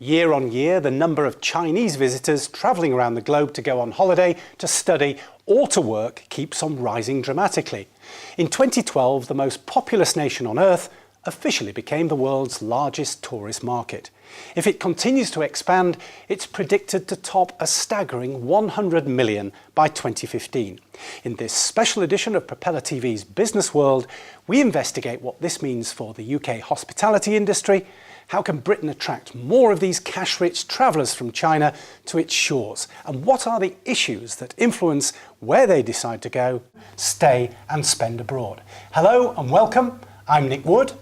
Year on year, the number of Chinese visitors travelling around the globe to go on holiday, to study or to work keeps on rising dramatically. In 2012, the most populous nation on earth officially became the world's largest tourist market. If it continues to expand, it's predicted to top a staggering 100 million by 2015. In this special edition of Propeller TV's Business World, we investigate what this means for the UK hospitality industry. How can Britain attract more of these cash-rich travellers from China to its shores? And what are the issues that influence where they decide to go, stay and spend abroad? Hello and welcome. I'm Nick Wood.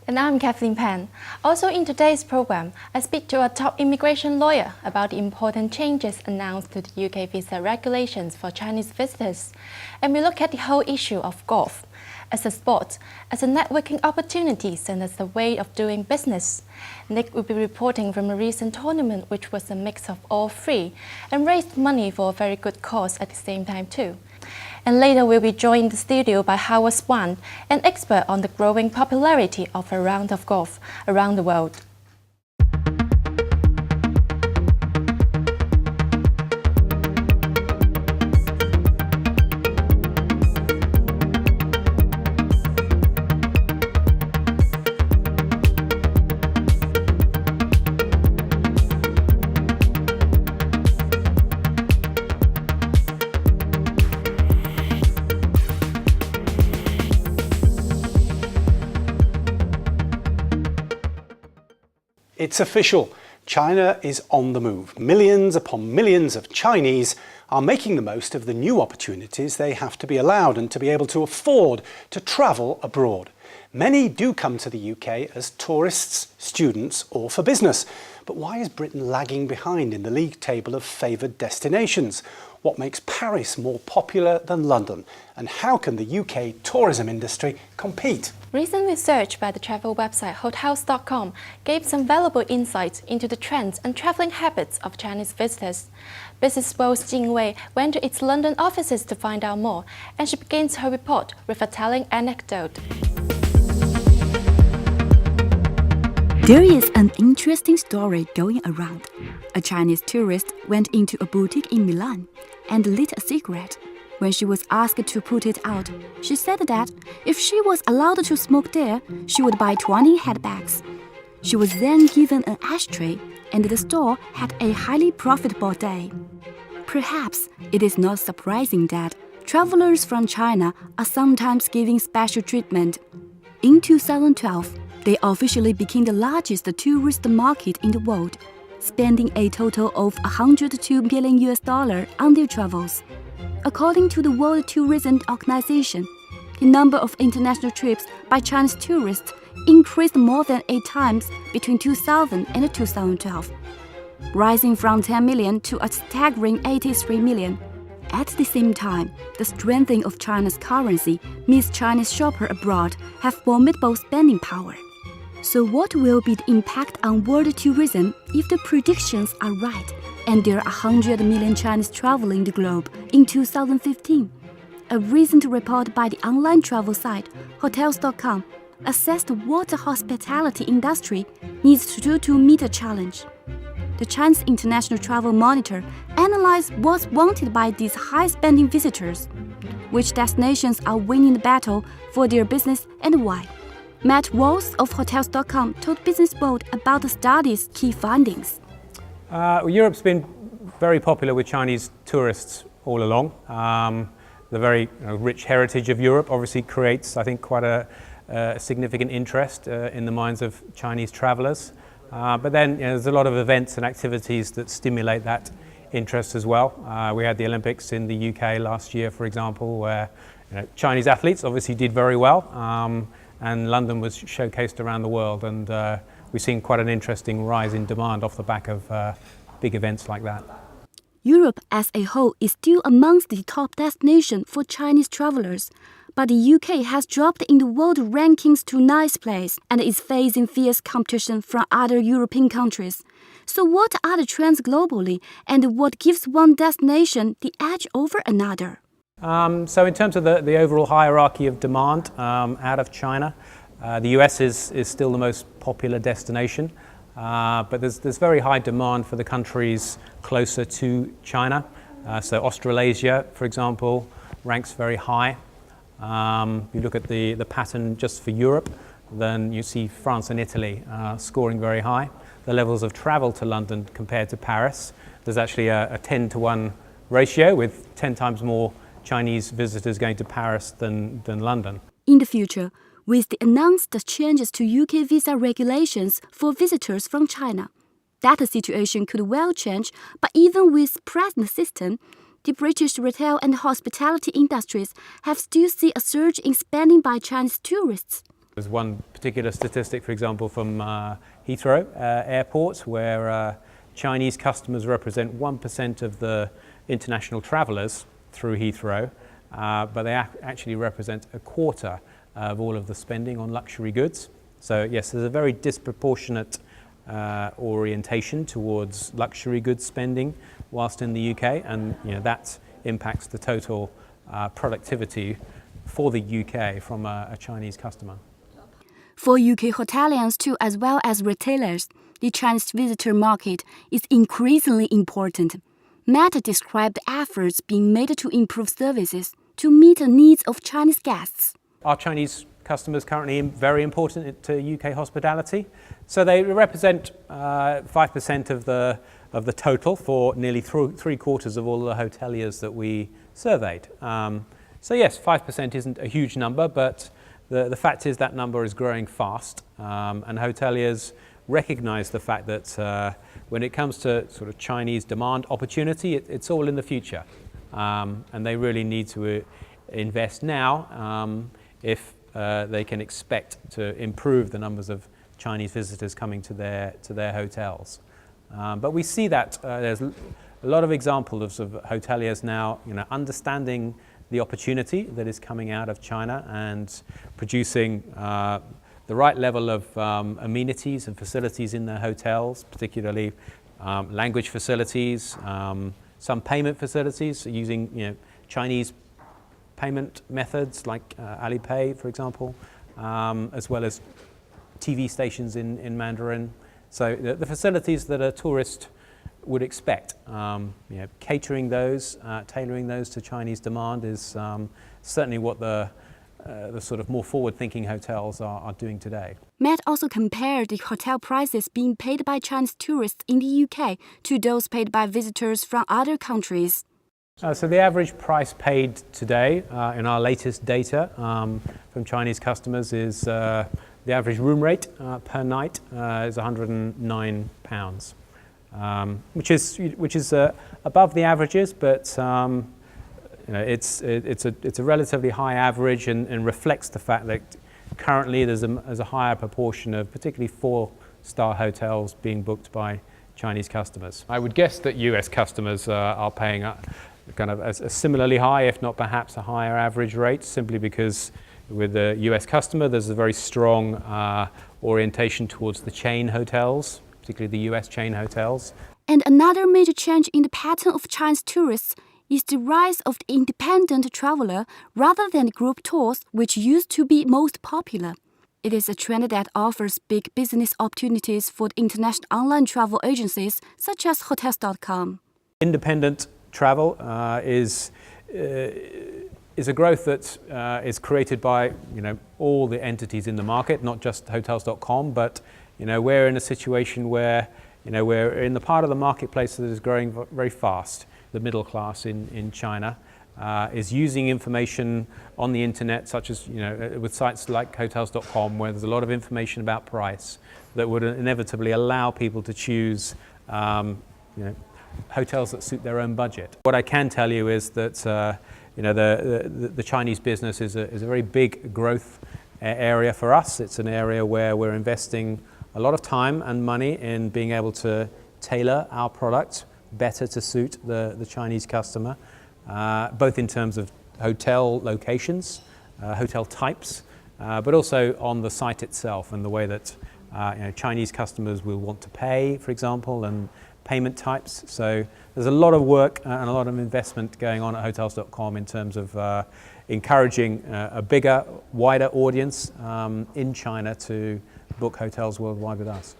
And I'm Kathleen Pan. Also in today's program, I speak to a top immigration lawyer about the important changes announced to the UK visa regulations for Chinese visitors. And we look at the whole issue of golf as a sport, as a networking opportunity, and as a way of doing business. Nick will be reporting from a recent tournament which was a mix of all three and raised money for a very good cause at the same time too. And later we'll be joined in the studio by Howard Swan, an expert on the growing popularity of a round of golf around the world. It's official. China is on the move. Millions upon millions of Chinese are making the most of the new opportunities they have to be allowed and to be able to afford to travel abroad. Many do come to the UK as tourists, students or for business. But why is Britain lagging behind in the league table of favoured destinations? What makes Paris more popular than London? And how can the UK tourism industry compete? Recent research by the travel website Hotels.com gave some valuable insights into the trends and travelling habits of Chinese visitors. Business World's Jing Wei went to its London offices to find out more, and she begins her report with a telling anecdote. There is an interesting story going around. A Chinese tourist went into a boutique in Milan and lit a cigarette. When she was asked to put it out, she said that if she was allowed to smoke there, she would buy 20 handbags. She was then given an ashtray, and the store had a highly profitable day. Perhaps it is not surprising that travelers from China are sometimes given special treatment. In 2012, they officially became the largest tourist market in the world, spending a total of $102 billion on their travels. According to the World Tourism Organization, the number of international trips by Chinese tourists increased more than 8 times between 2000 and 2012, rising from 10 million to a staggering 83 million. At the same time, the strengthening of China's currency means Chinese shoppers abroad have formidable spending power. So what will be the impact on world tourism if the predictions are right and there are 100 million Chinese traveling the globe in 2015? A recent report by the online travel site Hotels.com assessed what the hospitality industry needs to do to meet the challenge. The Chinese International Travel Monitor analyzed what's wanted by these high-spending visitors, which destinations are winning the battle for their business and why. Matt Walls of Hotels.com told Business World about the study's key findings. Europe's been very popular with Chinese tourists all along. The very rich heritage of Europe obviously creates, I think, quite a significant interest in the minds of Chinese travellers. But then there's a lot of events and activities that stimulate that interest as well. We had the Olympics in the UK last year, for example, where Chinese athletes obviously did very well. And London was showcased around the world, and we've seen quite an interesting rise in demand off the back of big events like that. Europe as a whole is still amongst the top destinations for Chinese travelers, but the UK has dropped in the world rankings to 9th place and is facing fierce competition from other European countries. So what are the trends globally, and what gives one destination the edge over another? So in terms of the overall hierarchy of demand out of China, the US is still the most popular destination. but there's very high demand for the countries closer to China. So Australasia, for example, ranks very high. You look at the pattern just for Europe, then you see France and Italy scoring very high. The levels of travel to London compared to Paris, there's actually a 10-to-1 ratio, with 10 times more Chinese visitors going to Paris than London. In the future, with the announced changes to UK visa regulations for visitors from China, that situation could well change, but even with present system, the British retail and hospitality industries have still seen a surge in spending by Chinese tourists. There's one particular statistic, for example, from Heathrow Airport, where Chinese customers represent 1% of the international travellers through Heathrow, but they actually represent a quarter of all of the spending on luxury goods. So yes, there's a very disproportionate orientation towards luxury goods spending whilst in the UK, and that impacts the total productivity for the UK from a Chinese customer. For UK hoteliers too, as well as retailers, the Chinese visitor market is increasingly important. Matt described efforts being made to improve services to meet the needs of Chinese guests. Our Chinese customers currently very important to UK hospitality, so they represent 5% of the total for nearly three quarters of all the hoteliers that we surveyed. So yes, 5% isn't a huge number, but the fact is that number is growing fast, and hoteliers recognise the fact that when it comes to sort of Chinese demand opportunity, it's all in the future, and they really need to invest now if they can expect to improve the numbers of Chinese visitors coming to their hotels. But we see that there's a lot of examples of hoteliers now, understanding the opportunity that is coming out of China and producing the right level of amenities and facilities in their hotels, particularly language facilities, some payment facilities using Chinese payment methods like Alipay, for example, as well as TV stations in Mandarin. So the facilities that a tourist would expect, catering those, tailoring those to Chinese demand is certainly what the sort of more forward-thinking hotels are doing today. Matt also compared the hotel prices being paid by Chinese tourists in the UK to those paid by visitors from other countries. So the average price paid today in our latest data from Chinese customers is the average room rate per night is £109, which is above the averages, but it's a relatively high average and reflects the fact that currently there's a higher proportion of particularly 4-star hotels being booked by Chinese customers. I would guess that US customers are paying kind of a similarly high, if not perhaps a higher average rate, simply because with the US customer there's a very strong orientation towards the chain hotels, particularly the US chain hotels. And another major change in the pattern of Chinese tourists is the rise of the independent traveler rather than group tours, which used to be most popular. It is a trend that offers big business opportunities for the international online travel agencies such as Hotels.com. Independent travel is a growth that is created by all the entities in the market, not just Hotels.com, but we're in a situation where we're in the part of the marketplace that is growing very fast. The middle class in China is using information on the internet, such as with sites like Hotels.com, where there's a lot of information about price that would inevitably allow people to choose hotels that suit their own budget. What I can tell you is that the Chinese business is a very big growth area for us. It's an area where we're investing a lot of time and money in being able to tailor our product better to suit the Chinese customer, both in terms of hotel locations, hotel types, but also on the site itself and the way that Chinese customers will want to pay, for example, and payment types. So there's a lot of work and a lot of investment going on at Hotels.com in terms of encouraging a bigger, wider audience in China to book hotels worldwide with us.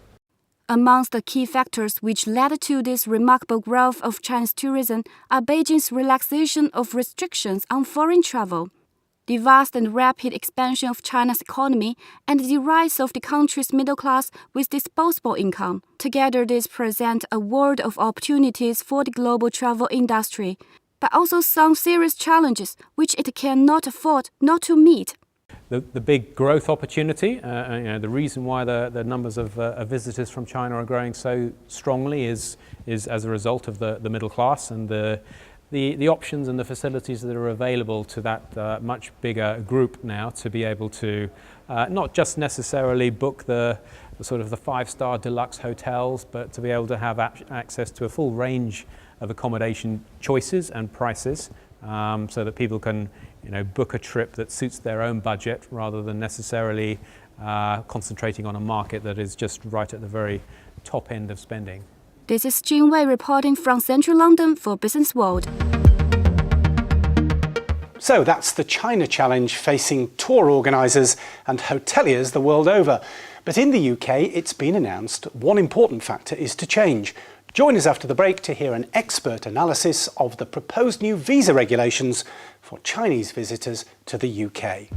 Amongst the key factors which led to this remarkable growth of Chinese tourism are Beijing's relaxation of restrictions on foreign travel, the vast and rapid expansion of China's economy, and the rise of the country's middle class with disposable income. Together, these present a world of opportunities for the global travel industry, but also some serious challenges which it cannot afford not to meet. The big growth opportunity, the reason why the numbers of visitors from China are growing so strongly is as a result of the middle class and the options and the facilities that are available to that much bigger group now to be able to not just necessarily book the sort of the 5-star deluxe hotels, but to be able to have access to a full range of accommodation choices and prices, so that people can book a trip that suits their own budget rather than necessarily concentrating on a market that is just right at the very top end of spending. This is Jin Wei reporting from Central London for Business World. So that's the China challenge facing tour organisers and hoteliers the world over. But in the UK, it's been announced one important factor is to change. Join us after the break to hear an expert analysis of the proposed new visa regulations for Chinese visitors to the UK.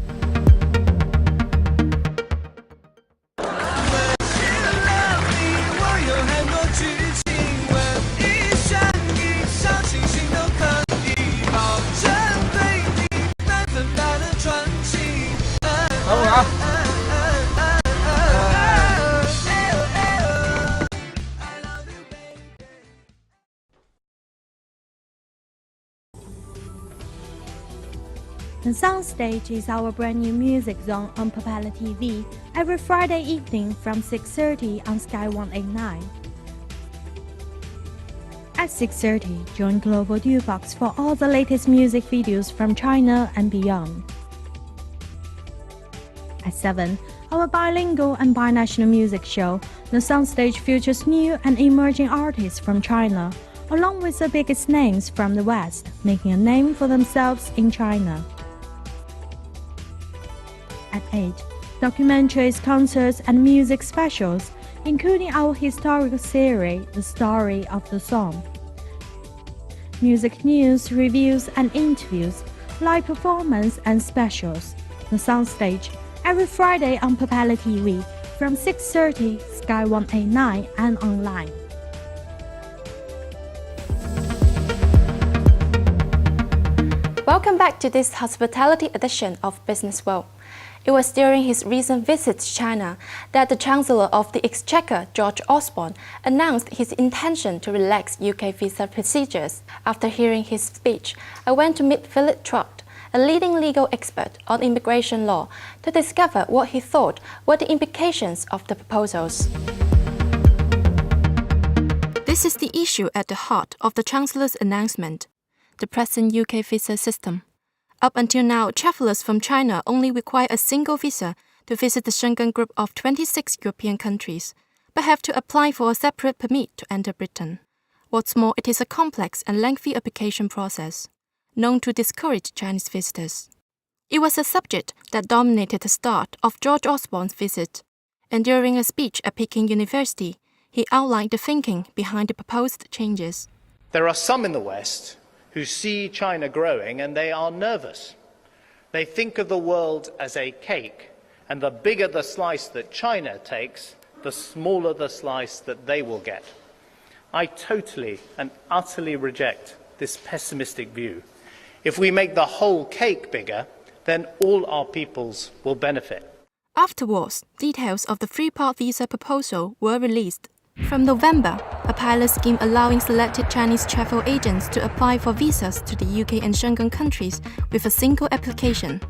The Soundstage is our brand new music zone on Propeller TV every Friday evening from 6:30 on Sky 189. At 6:30, join Global Dewbox for all the latest music videos from China and beyond. At 7, our bilingual and binational music show, The Soundstage features new and emerging artists from China, along with the biggest names from the West, making a name for themselves in China. At 8, documentaries, concerts, and music specials, including our historical series, The Story of the Song. Music news, reviews, and interviews, live performance, and specials. The Soundstage, every Friday on Propeller TV, from 6:30, Sky 189, and online. Welcome back to this hospitality edition of Business World. It was during his recent visit to China that the Chancellor of the Exchequer, George Osborne, announced his intention to relax UK visa procedures. After hearing his speech, I went to meet Philip Trott, a leading legal expert on immigration law, to discover what he thought were the implications of the proposals. This is the issue at the heart of the Chancellor's announcement: the present UK visa system. Up until now, travellers from China only require a single visa to visit the Schengen group of 26 European countries, but have to apply for a separate permit to enter Britain. What's more, it is a complex and lengthy application process, known to discourage Chinese visitors. It was a subject that dominated the start of George Osborne's visit, and during a speech at Peking University, he outlined the thinking behind the proposed changes. There are some in the West who see China growing and they are nervous. They think of the world as a cake, and the bigger the slice that China takes, the smaller the slice that they will get. I totally and utterly reject this pessimistic view. If we make the whole cake bigger, then all our peoples will benefit. Afterwards, details of the three-part visa proposal were released. From November, a pilot scheme allowing selected Chinese travel agents to apply for visas to the UK and Schengen countries with a single application.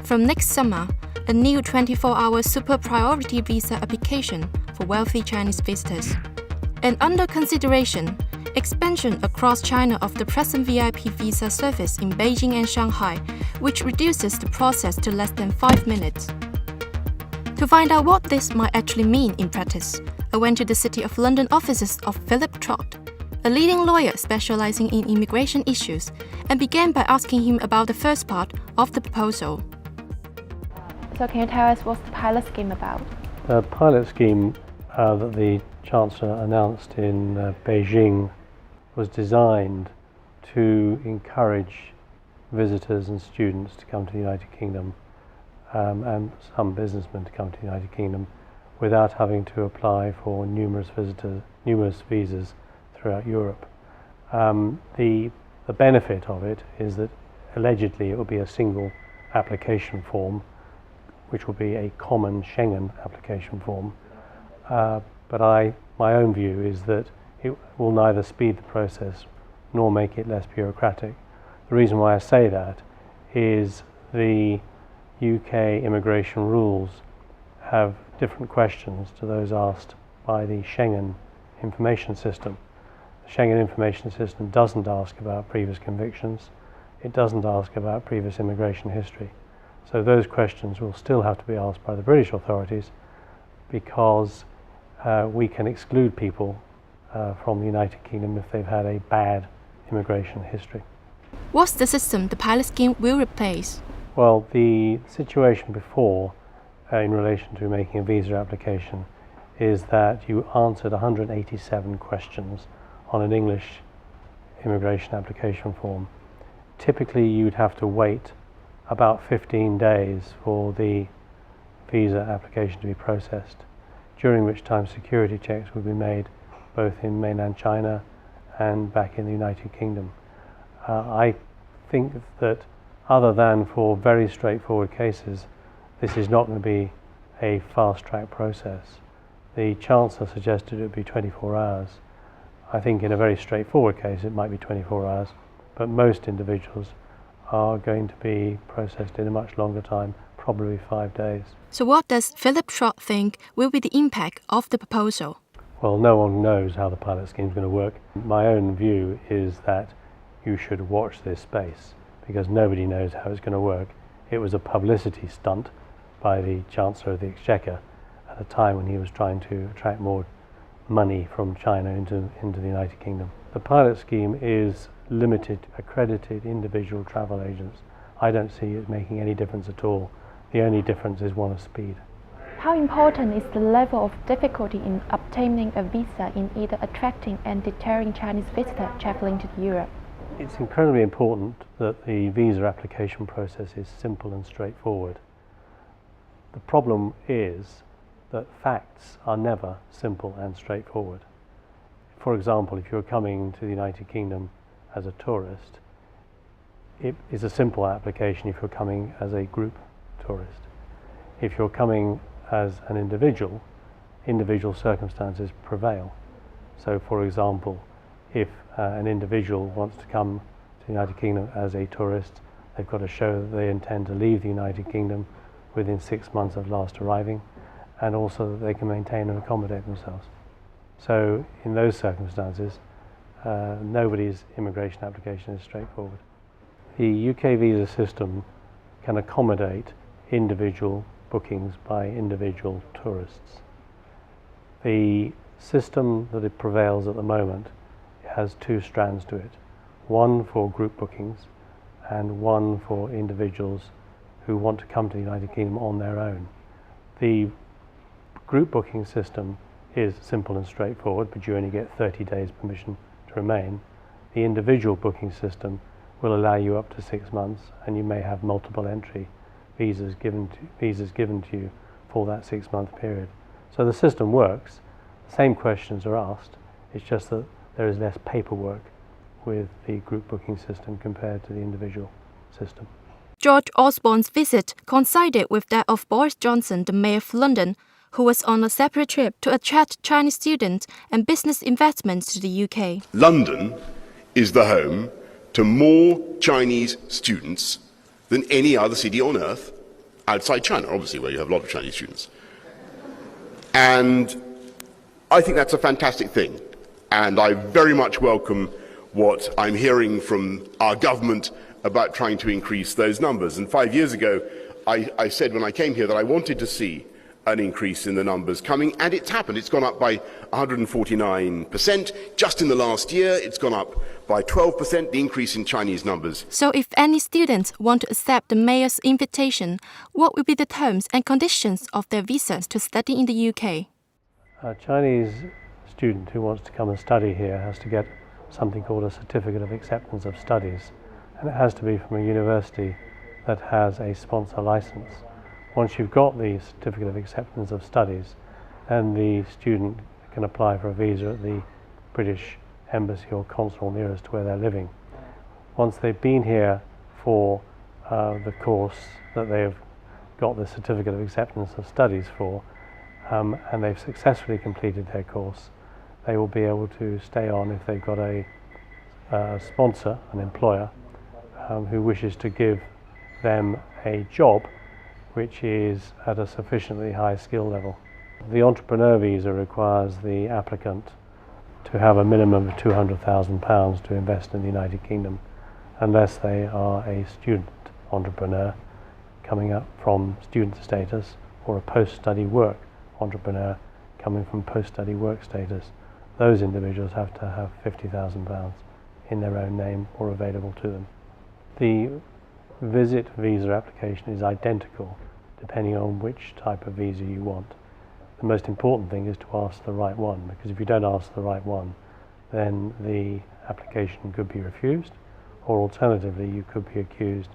From next summer, a new 24-hour super priority visa application for wealthy Chinese visitors. And under consideration, expansion across China of the present VIP visa service in Beijing and Shanghai, which reduces the process to less than 5 minutes. To find out what this might actually mean in practice, I went to the City of London offices of Philip Trott, a leading lawyer specializing in immigration issues, and began by asking him about the first part of the proposal. So can you tell us what's the pilot scheme about? The pilot scheme that the Chancellor announced in Beijing was designed to encourage visitors and students to come to the United Kingdom and some businessmen to come to the United Kingdom without having to apply for numerous visas throughout Europe. The benefit of it is that allegedly it will be a single application form, which will be a common Schengen application form. But my own view is that it will neither speed the process nor make it less bureaucratic. The reason why I say that is the UK immigration rules have different questions to those asked by the Schengen information system. The Schengen information system doesn't ask about previous convictions. It doesn't ask about previous immigration history. So those questions will still have to be asked by the British authorities because we can exclude people from the United Kingdom if they've had a bad immigration history. What's the system the pilot scheme will replace? Well, the situation before in relation to making a visa application is that you answered 187 questions on an English immigration application form. Typically you'd have to wait about 15 days for the visa application to be processed, during which time security checks would be made both in mainland China and back in the United Kingdom. I think that other than for very straightforward cases, this is not going to be a fast-track process. The Chancellor suggested it would be 24 hours. I think in a very straightforward case it might be 24 hours, but most individuals are going to be processed in a much longer time, probably 5 days. So what does Philip Trott think will be the impact of the proposal? Well, no one knows how the pilot scheme is going to work. My own view is that you should watch this space because nobody knows how it's going to work. It was a publicity stunt by the Chancellor of the Exchequer at a time when he was trying to attract more money from China into the United Kingdom. The pilot scheme is limited, accredited individual travel agents. I don't see it making any difference at all. The only difference is one of speed. How important is the level of difficulty in obtaining a visa in either attracting and deterring Chinese visitors traveling to Europe? It's incredibly important that the visa application process is simple and straightforward. The problem is that facts are never simple and straightforward. For example, if you're coming to the United Kingdom as a tourist, it is a simple application if you're coming as a group tourist. If you're coming as an individual, individual circumstances prevail. So for example, if an individual wants to come to the United Kingdom as a tourist, they've got to show that they intend to leave the United Kingdom within 6 months of last arriving, and also that they can maintain and accommodate themselves. So in those circumstances, nobody's immigration application is straightforward. The UK visa system can accommodate individual bookings by individual tourists. The system that it prevails at the moment has two strands to it. One for group bookings and one for individuals who want to come to the United Kingdom on their own. The group booking system is simple and straightforward, but you only get 30 days permission to remain. The individual booking system will allow you up to 6 months, and you may have multiple entry visas given to you for that 6-month period. So the system works. The same questions are asked. It's just that there is less paperwork with the group booking system compared to the individual system. George Osborne's visit coincided with that of Boris Johnson, the Mayor of London, who was on a separate trip to attract Chinese students and business investments to the UK. London is the home to more Chinese students than any other city on earth, outside China, obviously, where you have a lot of Chinese students. And I think that's a fantastic thing. And I very much welcome what I'm hearing from our government about trying to increase those numbers. And 5 years ago, I said when I came here that I wanted to see an increase in the numbers coming, and it's happened. It's gone up by 149%. Just in the last year, it's gone up by 12%, the increase in Chinese numbers. So if any students want to accept the Mayor's invitation, what will be the terms and conditions of their visas to study in the UK? Chinese student who wants to come and study here has to get something called a Certificate of Acceptance of Studies, and it has to be from a university that has a sponsor license. Once you've got the Certificate of Acceptance of Studies, then the student can apply for a visa at the British Embassy or consul nearest to where they're living. Once they've been here for the course that they've got the Certificate of Acceptance of Studies for, and they've successfully completed their course, they will be able to stay on if they've got a sponsor, an employer, who wishes to give them a job which is at a sufficiently high skill level. The entrepreneur visa requires the applicant to have a minimum of £200,000 to invest in the United Kingdom, unless they are a student entrepreneur coming up from student status, or a post-study work entrepreneur coming from post-study work status. Those individuals have to have £50,000 in their own name or available to them. The visit visa application is identical depending on which type of visa you want. The most important thing is to ask the right one, because if you don't ask the right one, then the application could be refused, or alternatively you could be accused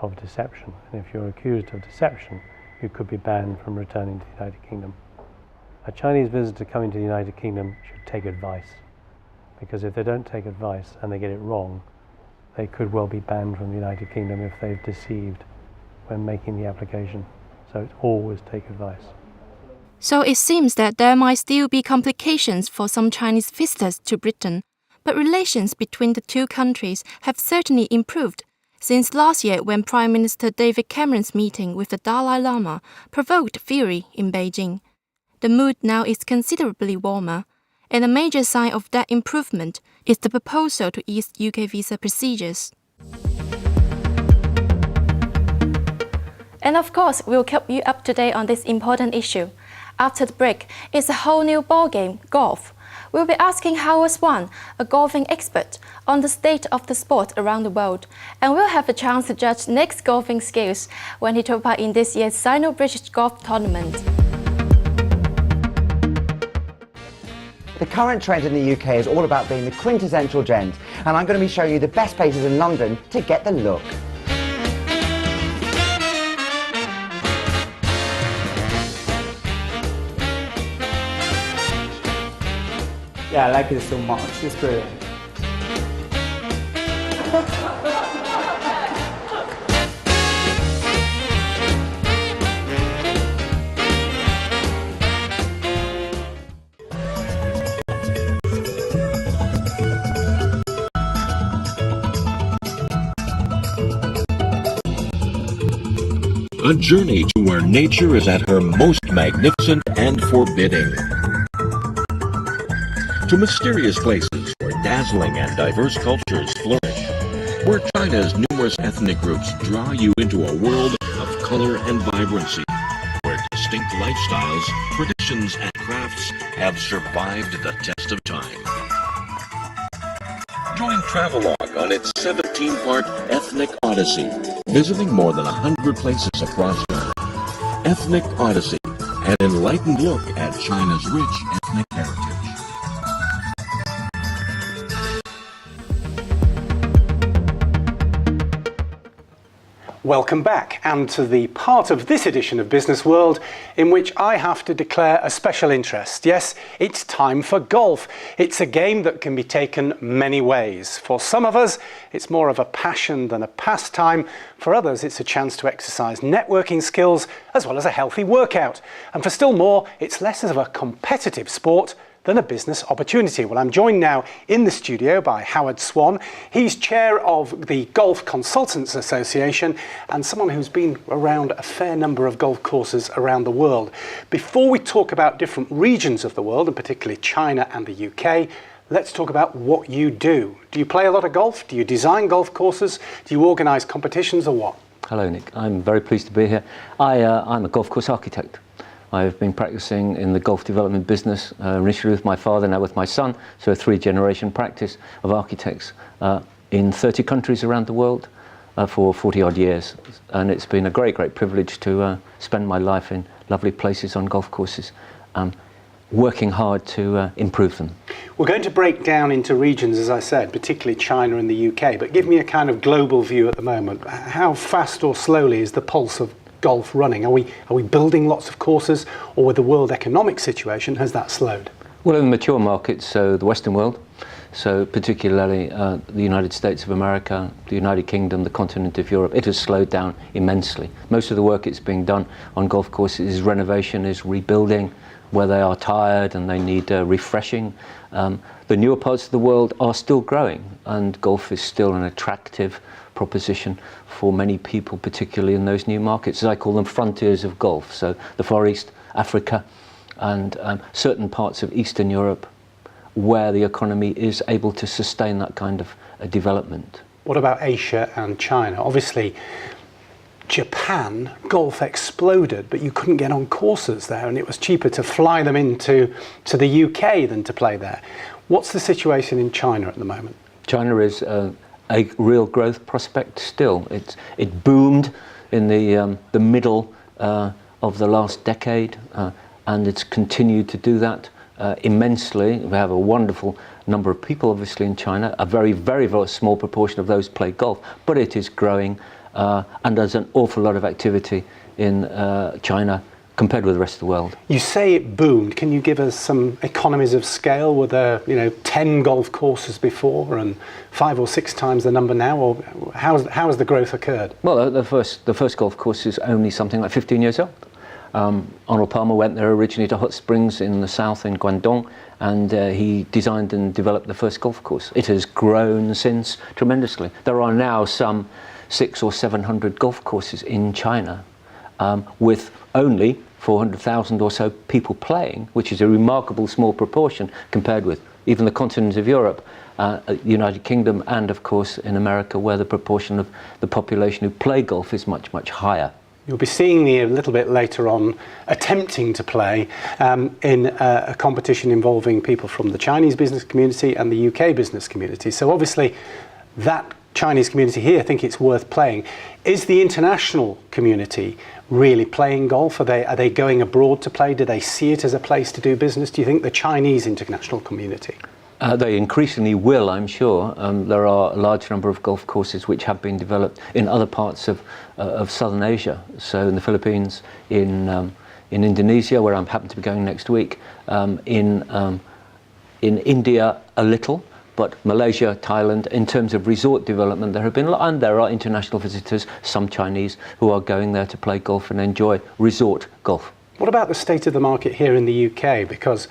of deception. And if you're accused of deception, you could be banned from returning to the United Kingdom. A Chinese visitor coming to the United Kingdom should take advice, because if they don't take advice and they get it wrong, they could well be banned from the United Kingdom if they've deceived when making the application. So it's always take advice. So it seems that there might still be complications for some Chinese visitors to Britain, but relations between the two countries have certainly improved since last year, when Prime Minister David Cameron's meeting with the Dalai Lama provoked fury in Beijing. The mood now is considerably warmer, and a major sign of that improvement is the proposal to ease UK visa procedures. And of course, we'll keep you up to date on this important issue. After the break, it's a whole new ballgame, golf. We'll be asking Howard Swan, a golfing expert, on the state of the sport around the world, and we'll have a chance to judge Nick's golfing skills when he took part in this year's Sino-British golf tournament. The current trend in the UK is all about being the quintessential gent, and I'm going to be showing you the best places in London to get the look. Yeah, I like it so much. It's brilliant. A journey to where nature is at her most magnificent and forbidding. To mysterious places where dazzling and diverse cultures flourish. Where China's numerous ethnic groups draw you into a world of color and vibrancy. Where distinct lifestyles, traditions, and crafts have survived the test of time. Join Travelogue on its 17-part Ethnic Odyssey, visiting more than 100 places across China. Ethnic Odyssey, an enlightened look at China's rich ethnic heritage. Welcome back, and to the part of this edition of Business World in which I have to declare a special interest. Yes, it's time for golf. It's a game that can be taken many ways. For some of us, it's more of a passion than a pastime. For others, it's a chance to exercise networking skills as well as a healthy workout. And for still more, it's less of a competitive sport than a business opportunity. Well, I'm joined now in the studio by Howard Swan. He's chair of the Golf Consultants Association and someone who's been around a fair number of golf courses around the world. Before we talk about different regions of the world, and particularly China and the UK, let's talk about what you do. Do you play a lot of golf? Do you design golf courses? Do you organise competitions, or what? Hello, Nick. I'm very pleased to be here. I'm a golf course architect. I've been practicing in the golf development business, initially with my father, now with my son, so a three-generation practice of architects in 30 countries around the world for 40-odd years. And it's been a great, great privilege to spend my life in lovely places on golf courses. working hard to improve them. We're going to break down into regions, as I said, particularly China and the UK, but give me a kind of global view at the moment. How fast or slowly is the pulse of golf running? Are we building lots of courses, or with the world economic situation, has that slowed? Well, in the mature markets, so the Western world, so particularly the United States of America, the United Kingdom, the continent of Europe, it has slowed down immensely. Most of the work that's being done on golf courses is renovation, is rebuilding, where they are tired and they need refreshing. The newer parts of the world are still growing, and golf is still an attractive proposition for many people, particularly in those new markets. As I call them, frontiers of golf. So the Far East, Africa, and certain parts of Eastern Europe, where the economy is able to sustain that kind of development. What about Asia and China? Obviously, Japan, golf exploded, but you couldn't get on courses there, and it was cheaper to fly them into the UK than to play there. What's the situation in China at the moment? China is a real growth prospect still. It boomed in the middle of the last decade, and it's continued to do that immensely. We have a wonderful number of people, obviously, in China. A very, very, very small proportion of those play golf, but it is growing. And there's an awful lot of activity in China compared with the rest of the world. You say it boomed. Can you give us some economies of scale? Were there, 10 golf courses before and 5 or 6 times the number now? Or how has the growth occurred? Well, the first golf course is only something like 15 years old. Arnold Palmer went there originally to hot springs in the south in Guangdong, and he designed and developed the first golf course. It has grown since tremendously. There are now some 600 or 700 golf courses in China, with only 400,000 or so people playing, which is a remarkable small proportion compared with even the continent of Europe, United Kingdom, and of course in America, where the proportion of the population who play golf is much, much higher. You'll be seeing me a little bit later on attempting to play in a competition involving people from the Chinese business community and the UK business community. So obviously that Chinese community here think it's worth playing. Is the international community really playing golf? Are they going abroad to play? Do they see it as a place to do business? Do you think the Chinese international community? They increasingly will, I'm sure. There are a large number of golf courses which have been developed in other parts of Southern Asia. So in the Philippines, in Indonesia, where I happen to be going next week, in India a little, but Malaysia, Thailand, in terms of resort development, there are international visitors, some Chinese, who are going there to play golf and enjoy resort golf. What about the state of the market here in the UK? Because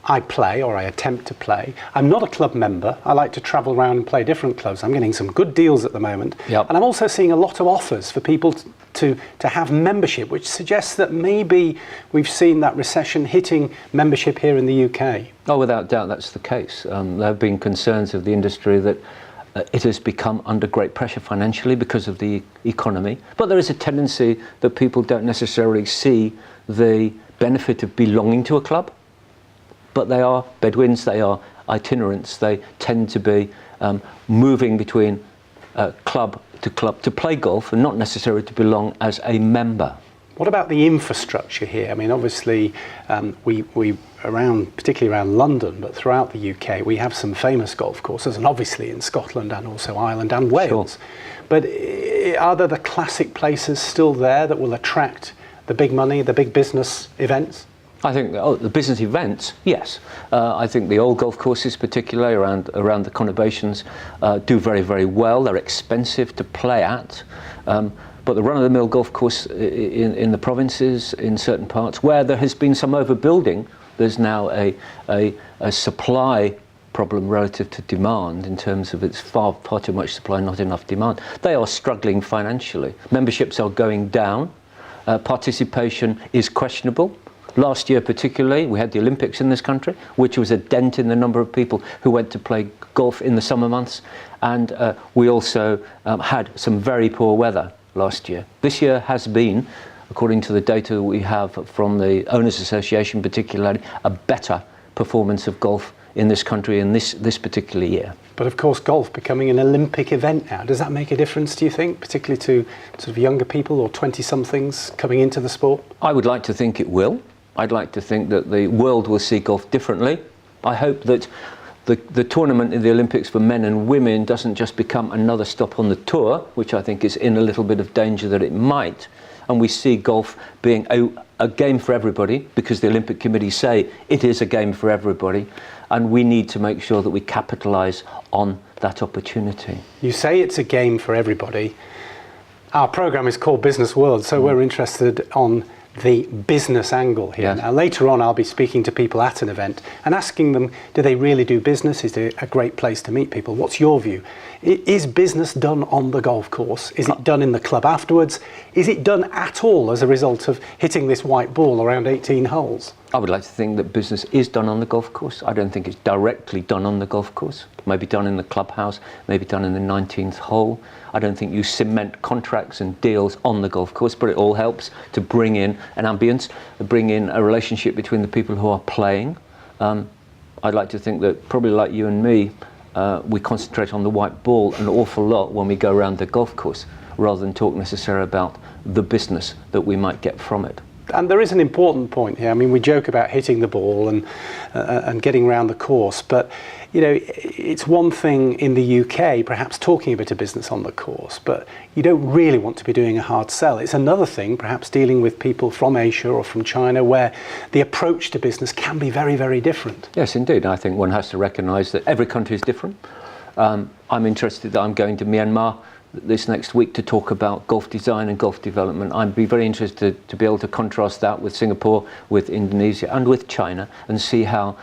I play, or I attempt to play. I'm not a club member. I like to travel around and play different clubs. I'm getting some good deals at the moment. Yep. And I'm also seeing a lot of offers for people to have membership, which suggests that maybe we've seen that recession hitting membership here in the UK. Oh, without doubt, that's the case. There have been concerns of the industry that it has become under great pressure financially because of the economy. But there is a tendency that people don't necessarily see the benefit of belonging to a club. But they are Bedouins, they are itinerants, they tend to be moving between club to play golf and not necessarily to belong as a member. What about the infrastructure here? I mean, obviously, we particularly around London, but throughout the UK, we have some famous golf courses, and obviously in Scotland and also Ireland and Wales. Sure. But are there the classic places still there that will attract the big money, the big business events? I think the business events, yes. I think the old golf courses, particularly around the conurbations, do very, very well. They're expensive to play at. But the run-of-the-mill golf course in the provinces, in certain parts, where there has been some overbuilding, there's now a supply problem relative to demand in terms of it's far too much supply, not enough demand. They are struggling financially. Memberships are going down. Participation is questionable. Last year particularly, we had the Olympics in this country, which was a dent in the number of people who went to play golf in the summer months. And we also had some very poor weather last year. This year has been, according to the data we have from the Owners Association particularly, a better performance of golf in this country in this particular year. But of course, golf becoming an Olympic event now, does that make a difference, do you think, particularly to sort of younger people or 20-somethings coming into the sport? I would like to think it will. I'd like to think that the world will see golf differently. I hope that the tournament in the Olympics for men and women doesn't just become another stop on the tour, which I think is in a little bit of danger that it might, and we see golf being a game for everybody, because the Olympic Committee say it is a game for everybody, and we need to make sure that we capitalise on that opportunity. You say it's a game for everybody. Our programme is called Business World, so we're interested on the business angle here. Yes. Now, later on, I'll be speaking to people at an event and asking them, do they really do business? Is it a great place to meet people? What's your view? Is business done on the golf course? Is it done in the club afterwards? Is it done at all as a result of hitting this white ball around 18 holes? I would like to think that business is done on the golf course. I don't think it's directly done on the golf course. Maybe done in the clubhouse, maybe done in the 19th hole. I don't think you cement contracts and deals on the golf course, but it all helps to bring in an ambience, bring in a relationship between the people who are playing. I'd like to think that, probably like you and me, we concentrate on the white ball an awful lot when we go around the golf course, rather than talk necessarily about the business that we might get from it. And there is an important point here. I mean, we joke about hitting the ball and getting around the course, but you know, it's one thing in the UK, perhaps talking a bit of business on the course, but you don't really want to be doing a hard sell. It's another thing, perhaps dealing with people from Asia or from China, where the approach to business can be very, very different. Yes, indeed. I think one has to recognise that every country is different. I'm interested that I'm going to Myanmar this next week to talk about golf design and golf development. I'd be very interested to be able to contrast that with Singapore, with Indonesia and with China, and see how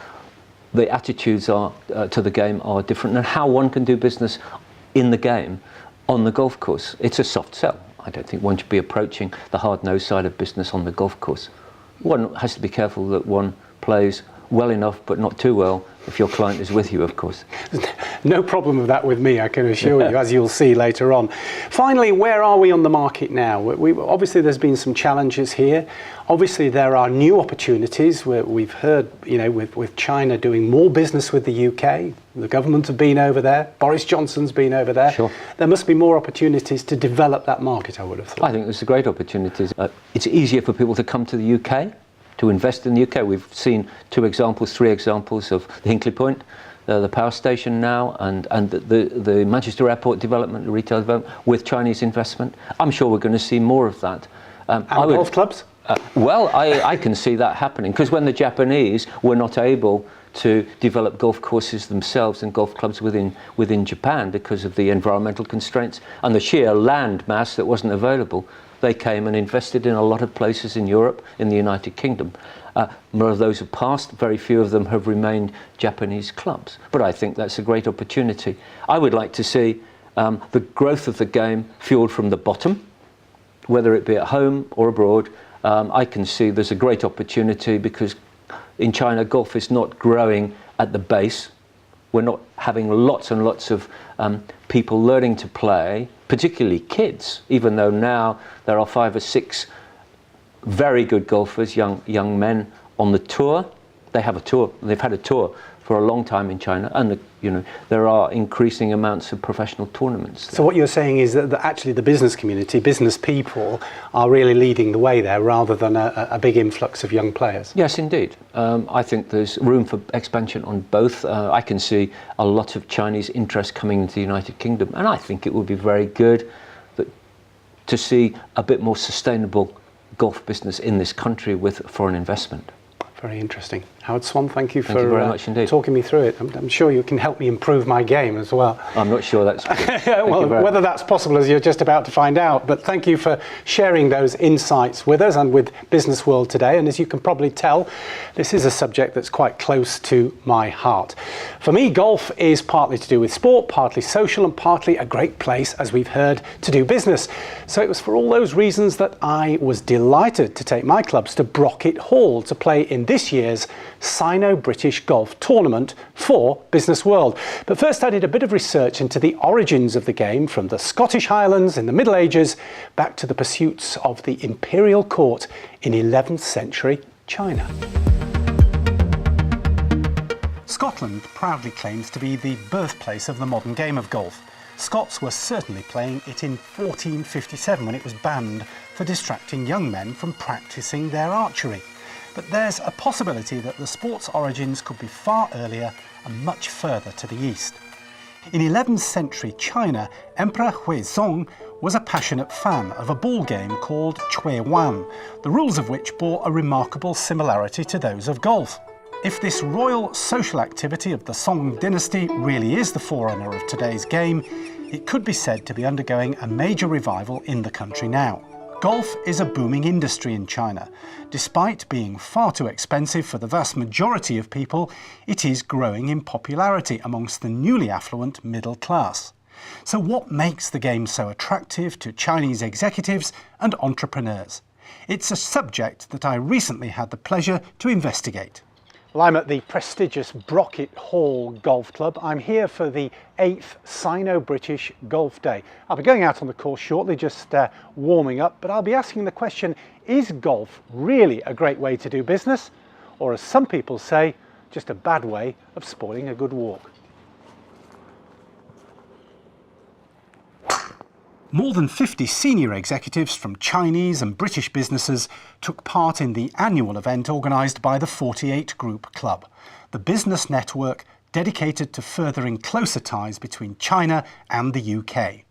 the attitudes are to the game are different, and how one can do business in the game on the golf course. It's a soft sell. I don't think one should be approaching the hard-nosed side of business on the golf course. One has to be careful that one plays well enough but not too well if your client is with you, of course. No problem with that with me, I can assure you, as you'll see later on. Finally, where are we on the market now? Obviously, there's been some challenges here. Obviously, there are new opportunities where we've heard, you know, with China doing more business with the UK. The government have been over there. Boris Johnson's been over there. Sure. There must be more opportunities to develop that market, I would have thought. I think there's great opportunities. It's easier for people to come to the UK, to invest in the UK. We've seen 3 examples of the Hinkley Point, the power station now, and the Manchester Airport development, the retail development, with Chinese investment. I'm sure we're going to see more of that. And golf clubs? Well, I can see that happening, because when the Japanese were not able to develop golf courses themselves and golf clubs within Japan because of the environmental constraints and the sheer land mass that wasn't available, they came and invested in a lot of places in Europe, in the United Kingdom. More of those have passed, very few of them have remained Japanese clubs. But I think that's a great opportunity. I would like to see the growth of the game fueled from the bottom, whether it be at home or abroad. I can see there's a great opportunity, because in China, golf is not growing at the base. We're not having lots and lots of people learning to play, particularly kids, even though now there are 5 or 6 very good golfers, young men on the tour. They have a tour. They've had a tour for a long time in China, and there are increasing amounts of professional tournaments. So what you're saying is that actually the business community, business people, are really leading the way there, rather than a big influx of young players? Yes, indeed. I think there's room for expansion on both. I can see a lot of Chinese interest coming into the United Kingdom, and I think it would be very good to see a bit more sustainable golf business in this country with foreign investment. Very interesting. Howard Swan, thank you for very much indeed. Talking me through it. I'm sure you can help me improve my game as well. I'm not sure that's well, whether that's possible, as you're just about to find out. But thank you for sharing those insights with us and with Business World today. And as you can probably tell, this is a subject that's quite close to my heart. For me, golf is partly to do with sport, partly social, and partly a great place, as we've heard, to do business. So it was for all those reasons that I was delighted to take my clubs to Brocket Hall to play in this year's Sino-British Golf Tournament for Business World. But first I did a bit of research into the origins of the game, from the Scottish Highlands in the Middle Ages back to the pursuits of the imperial court in 11th century China. Scotland proudly claims to be the birthplace of the modern game of golf. Scots were certainly playing it in 1457 when it was banned for distracting young men from practicing their archery. But there's a possibility that the sport's origins could be far earlier and much further to the east. In 11th century China, Emperor Huizong was a passionate fan of a ball game called Chui Wan, the rules of which bore a remarkable similarity to those of golf. If this royal social activity of the Song dynasty really is the forerunner of today's game, it could be said to be undergoing a major revival in the country now. Golf is a booming industry in China. Despite being far too expensive for the vast majority of people, it is growing in popularity amongst the newly affluent middle class. So what makes the game so attractive to Chinese executives and entrepreneurs? It's a subject that I recently had the pleasure to investigate. Well, I'm at the prestigious Brocket Hall Golf Club. I'm here for the 8th Sino-British Golf Day. I'll be going out on the course shortly, just warming up, but I'll be asking the question, is golf really a great way to do business? Or as some people say, just a bad way of spoiling a good walk? More than 50 senior executives from Chinese and British businesses took part in the annual event organised by the 48 Group Club, the business network dedicated to furthering closer ties between China and the UK.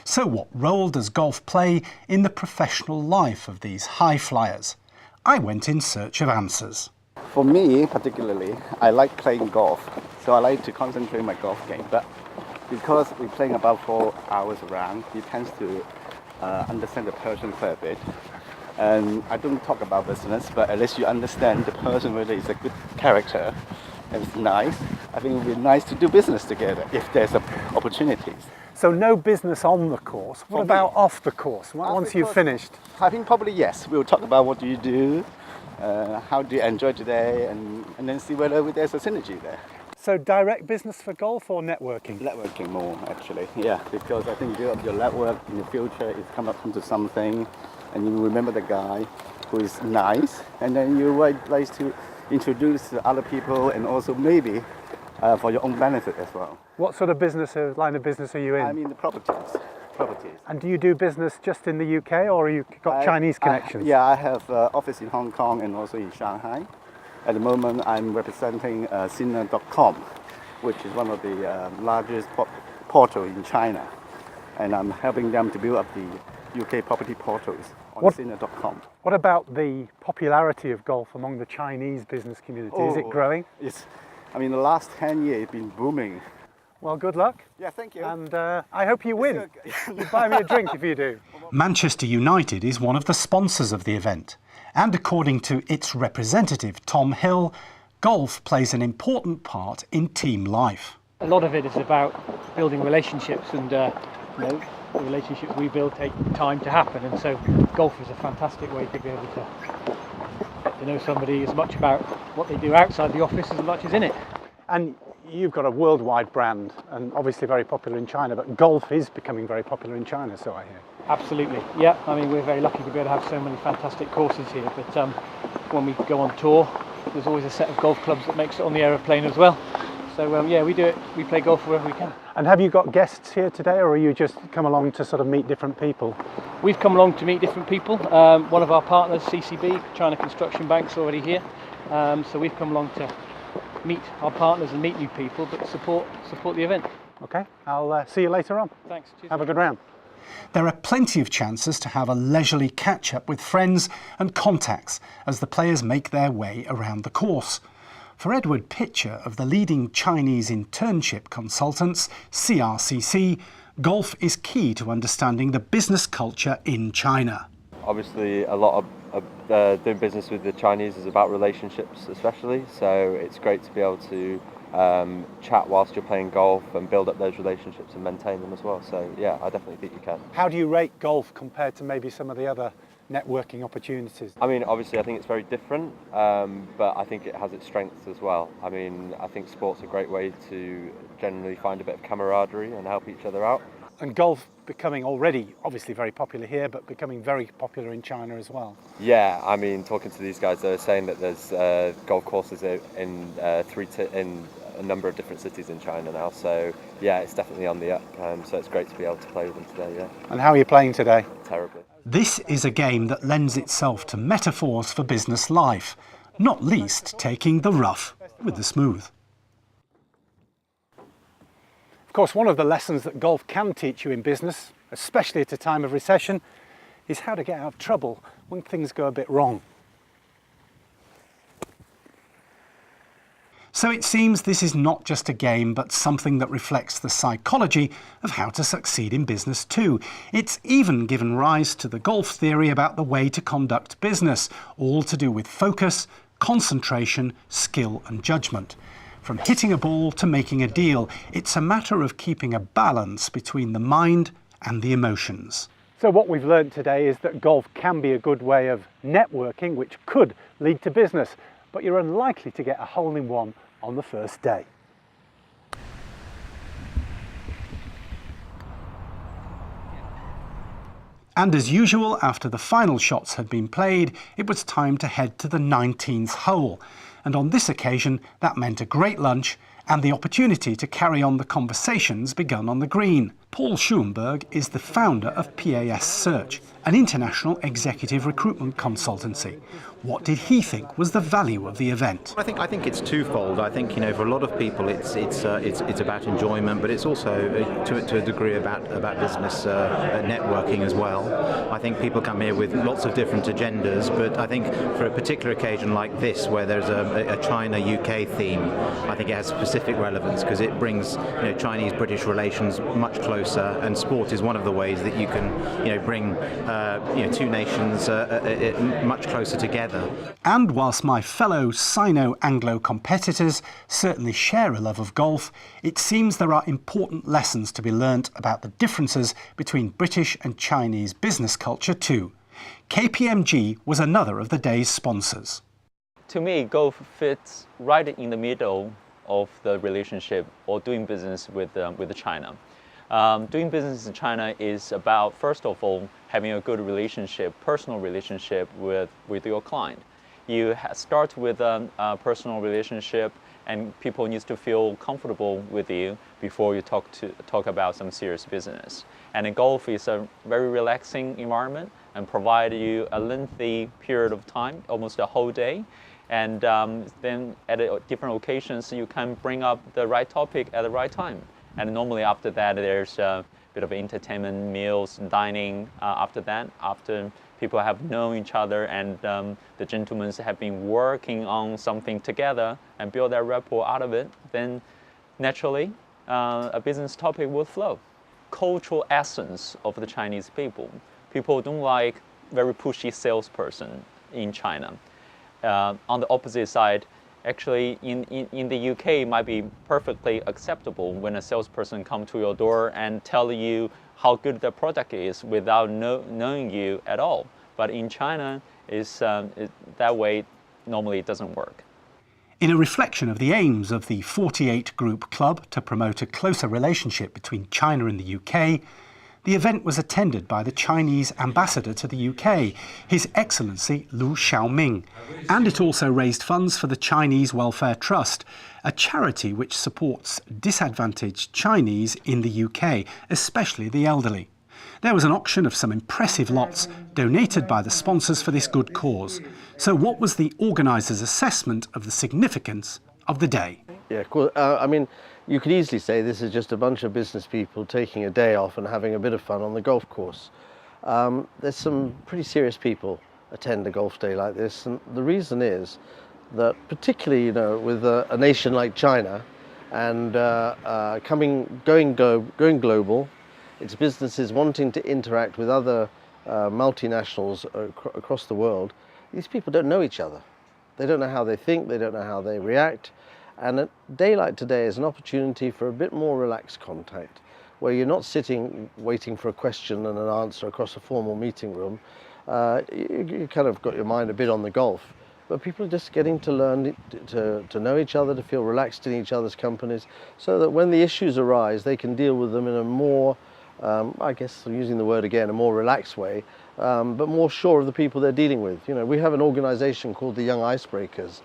So what role does golf play in the professional life of these high flyers? I went in search of answers. For me, particularly, I like playing golf, so I like to concentrate on my golf game. But because we're playing about 4 hours around, he tends to understand the person quite a bit. And I don't talk about business, but at least you understand the person whether he's a good character and it's nice. I think it would be nice to do business together if there's opportunities. So no business on the course. What about off the course, once you've finished? I think probably yes. We'll talk about what do you do, how do you enjoy today, and then see whether there's a synergy there. So direct business for golf or networking? Networking more, actually, yeah, because I think build up your network in the future, it's come up into something, and you remember the guy who is nice, and then you would like to introduce other people, and also maybe for your own benefit as well. What sort of line of business are you in? I mean the properties. And do you do business just in the UK, or have you got Chinese connections? Yeah, I have office in Hong Kong and also in Shanghai. At the moment, I'm representing Sino.com, which is one of the largest portals in China. And I'm helping them to build up the UK property portals on Sino.com. What about the popularity of golf among the Chinese business community? Is it growing? Yes. I mean, the last 10 years, it's been booming. Well, good luck. Yeah, thank you. And I hope you win. You buy me a drink if you do. Manchester United is one of the sponsors of the event. And according to its representative, Tom Hill, golf plays an important part in team life. A lot of it is about building relationships, and the relationships we build take time to happen, and so golf is a fantastic way to be able to get to know somebody as much about what they do outside the office as much as in it. And you've got a worldwide brand, and obviously very popular in China, but golf is becoming very popular in China, so I hear. Absolutely, yeah. I mean, we're very lucky to be able to have so many fantastic courses here, but when we go on tour, there's always a set of golf clubs that makes it on the aeroplane as well. So yeah, we do it. We play golf wherever we can. And have you got guests here today, or are you just come along to sort of meet different people? We've come along to meet different people. One of our partners, CCB, China Construction Bank's already here. So we've come along to meet our partners and meet new people, but support the event. Okay, I'll see you later on. Thanks. Cheers. Have a good round. There are plenty of chances to have a leisurely catch-up with friends and contacts as the players make their way around the course. For Edward Pitcher of the leading Chinese internship consultants, CRCC, golf is key to understanding the business culture in China. Obviously, a lot of doing business with the Chinese is about relationships especially, so it's great to be able to chat whilst you're playing golf and build up those relationships and maintain them as well. So yeah, I definitely think you can. How do you rate golf compared to maybe some of the other networking opportunities? I mean, obviously I think it's very different, but I think it has its strengths as well. I mean, I think sport's a great way to generally find a bit of camaraderie and help each other out. And golf becoming already obviously very popular here, but becoming very popular in China as well. Yeah, I mean, talking to these guys, they're saying that there's golf courses in a number of different cities in China now. So yeah, it's definitely on the up. So it's great to be able to play with them today. Yeah. And how are you playing today? Terribly. This is a game that lends itself to metaphors for business life. not least taking the rough with the smooth. Of course, one of the lessons that golf can teach you in business, especially at a time of recession, is how to get out of trouble when things go a bit wrong. So it seems this is not just a game, but something that reflects the psychology of how to succeed in business too. It's even given rise to the golf theory about the way to conduct business, all to do with focus, concentration, skill and judgment. From hitting a ball to making a deal, it's a matter of keeping a balance between the mind and the emotions. So what we've learned today is that golf can be a good way of networking, which could lead to business, but you're unlikely to get a hole-in-one on the first day. And as usual, after the final shots had been played, it was time to head to the 19th hole. And on this occasion, that meant a great lunch and the opportunity to carry on the conversations begun on the green. Paul Schuenberg is the founder of PAS Search, an international executive recruitment consultancy. What did he think was the value of the event? I think it's twofold. I think, for a lot of people it's about enjoyment, but it's also to a degree about business networking as well. I think people come here with lots of different agendas, but I think for a particular occasion like this, where there's a China-UK theme, I think it has specific relevance because it brings Chinese-British relations much closer, and sport is one of the ways that you can bring two nations much closer together. And whilst my fellow Sino-Anglo competitors certainly share a love of golf, it seems there are important lessons to be learnt about the differences between British and Chinese business culture too. KPMG was another of the day's sponsors. To me, golf fits right in the middle of the relationship or doing business with China. Doing business in China is about, first of all, having a good relationship, personal relationship with your client. You start with a personal relationship, and people need to feel comfortable with you before you talk about some serious business. And in golf is a very relaxing environment and provide you a lengthy period of time, almost a whole day. And then at different occasions, you can bring up the right topic at the right time. And normally after that, there's a bit of entertainment, meals, dining after that, after people have known each other and the gentlemen have been working on something together and build their rapport out of it, then naturally a business topic will flow. Cultural essence of the Chinese people. People don't like very pushy salesperson in China. On the opposite side, actually, in the UK, it might be perfectly acceptable when a salesperson comes to your door and tell you how good the product is without knowing you at all. But in China, that way normally it doesn't work. In a reflection of the aims of the 48 Group Club to promote a closer relationship between China and the UK, the event was attended by the Chinese ambassador to the UK, His Excellency Lu Xiaoming, and it also raised funds for the Chinese Welfare Trust, a charity which supports disadvantaged Chinese in the UK, especially the elderly. There was an auction of some impressive lots donated by the sponsors for this good cause. So what was the organisers' assessment of the significance of the day? Yeah, cool. I mean, you could easily say this is just a bunch of business people taking a day off and having a bit of fun on the golf course. There's some pretty serious people attend a golf day like this, and the reason is that particularly, with a nation like China and going global, it's businesses wanting to interact with other multinationals across the world. These people don't know each other. They don't know how they think, they don't know how they react. And a day like today is an opportunity for a bit more relaxed contact, where you're not sitting waiting for a question and an answer across a formal meeting room. You kind of got your mind a bit on the golf, but people are just getting to learn to know each other, to feel relaxed in each other's companies, so that when the issues arise, they can deal with them in a more, I guess using the word again, a more relaxed way, but more sure of the people they're dealing with. We have an organization called the Young Icebreakers,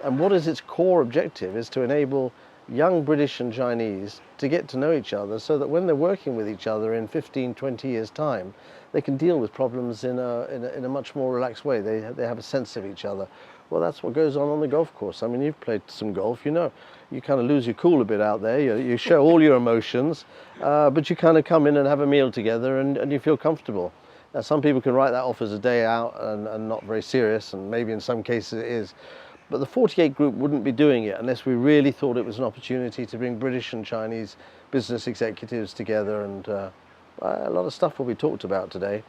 and what is its core objective is to enable young British and Chinese to get to know each other, so that when they're working with each other in 15, 20 years' time, they can deal with problems in a much more relaxed way. They have a sense of each other. Well, that's what goes on the golf course. I mean, you've played some golf, you know. You kind of lose your cool a bit out there. You show all your emotions, but you kind of come in and have a meal together and you feel comfortable. Now, some people can write that off as a day out and not very serious, and maybe in some cases it is. But the 48 group wouldn't be doing it unless we really thought it was an opportunity to bring British and Chinese business executives together, and a lot of stuff will be talked about today.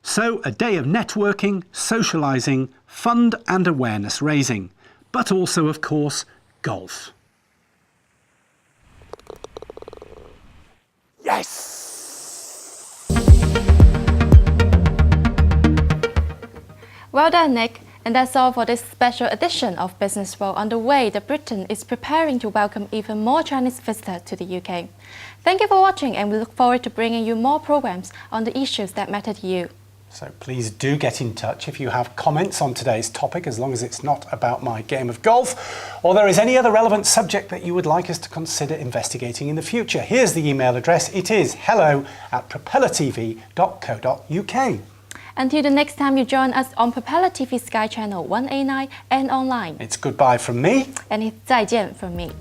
So, a day of networking, socialising, fund and awareness raising, but also, of course, golf. Yes! Well done, Nick. And that's all for this special edition of Business World. On the way that Britain is preparing to welcome even more Chinese visitors to the UK. Thank you for watching, and we look forward to bringing you more programs on the issues that matter to you. So please do get in touch if you have comments on today's topic, as long as it's not about my game of golf, or there is any other relevant subject that you would like us to consider investigating in the future. Here's the email address. It is hello@propellertv.co.uk. Until the next time you join us on Propeller TV Sky Channel 189 and online. It's goodbye from me. And it's 再见 from me.